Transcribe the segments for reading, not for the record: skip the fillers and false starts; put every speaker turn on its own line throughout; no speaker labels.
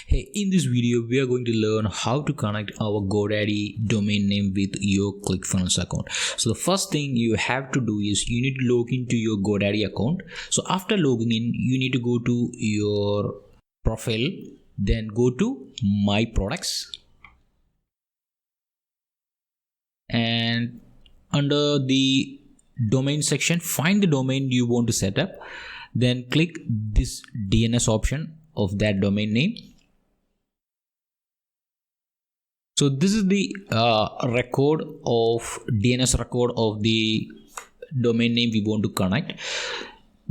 Hey, in this video, we are going to learn how to connect our GoDaddy domain name with your ClickFunnels account. So the first thing you have to do is you need to log into your GoDaddy account. So after logging in, you need to go to your profile, then go to My Products. And under the domain section, find the domain you want to set up. Then click this DNS option of that domain name. So this is the DNS record of the domain name we want to connect.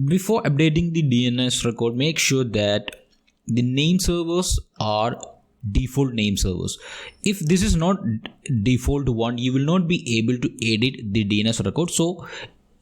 Before updating the DNS record, make sure that the name servers are default name servers. If this is not default one, you will not be able to edit the DNS record. So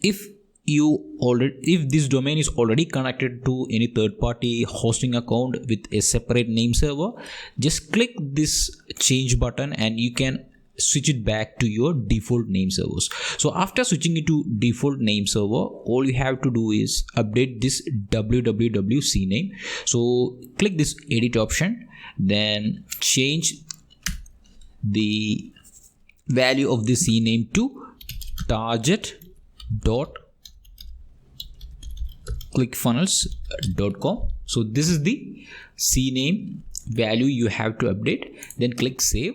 if this domain is already connected to any third-party hosting account with a separate name server, just click this change button and you can switch it back to your default name servers. So after switching it to default name server, all you have to do is update this www CNAME. So click this edit option, then change the value of the CNAME to target.clickfunnels.com. So this is the CNAME value you have to update. Then click save.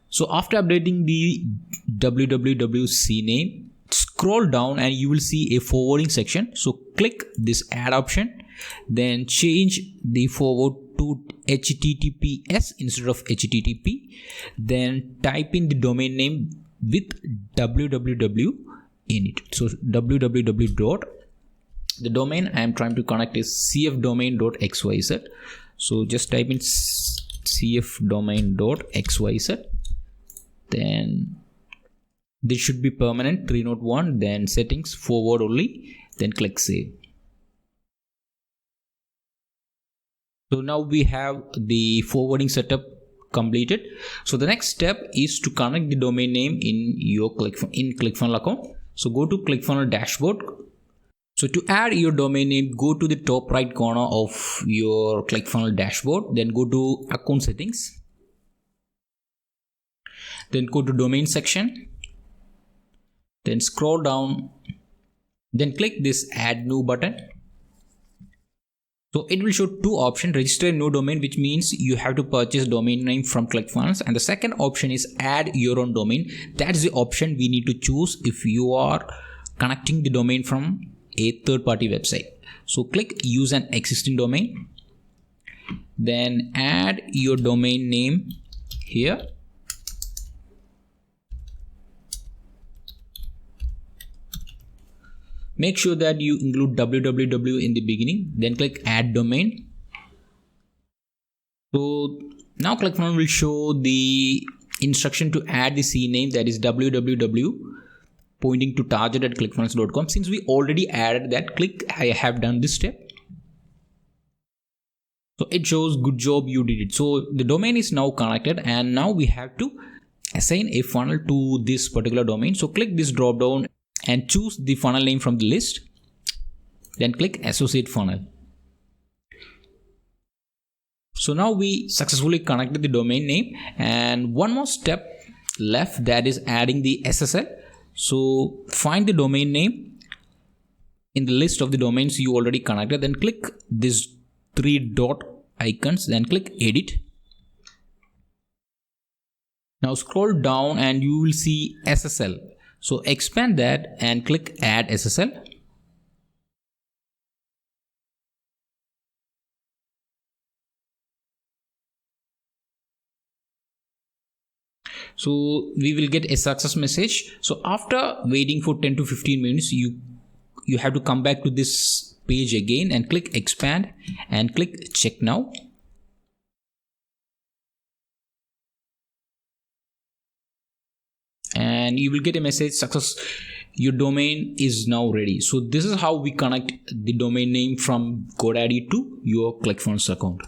So after updating the www CNAME, scroll down and you will see a forwarding section. So click this add option, then change the forward to HTTPS instead of HTTP. Then type in the domain name with www in it. So www. The domain I am trying to connect is cfdomain.xyz. So just type in cfdomain.xyz. Then this should be permanent 301. Then settings forward only. Then click save. So now we have the forwarding setup completed. So the next step is to connect the domain name in your ClickFunnels account. So go to ClickFunnels dashboard. So to add your domain name, go to the top right corner of your ClickFunnels dashboard. Then go to account settings. Then go to domain section. Then scroll down. Then click this add new button. So it will show two options: register a new domain, which means you have to purchase domain name from ClickFunnels, and the second option is add your own domain. That's the option we need to choose if you are connecting the domain from a third-party website. So click use an existing domain, then add your domain name here. Make sure that you include www in the beginning, then click add domain. So now ClickFunnels will show the instruction to add the CNAME, that is www pointing to target@clickfunnels.com. Since we already added that, click I have done this step. So it shows good job, you did it. So the domain is now connected, and now we have to assign a funnel to this particular domain. So click this drop down and choose the funnel name from the list. Then click associate funnel. So now we successfully connected the domain name, and one more step left, that is adding the SSL. So find the domain name in the list of the domains you already connected, then click this three dot icons, then click edit. Now scroll down and you will see SSL. So expand that and click add SSL. So we will get a success message. So after waiting for 10 to 15 minutes, you have to come back to this page again and click expand and click check now. And you will get a message success, your domain is now ready. So this is how we connect the domain name from GoDaddy to your ClickFunnels account.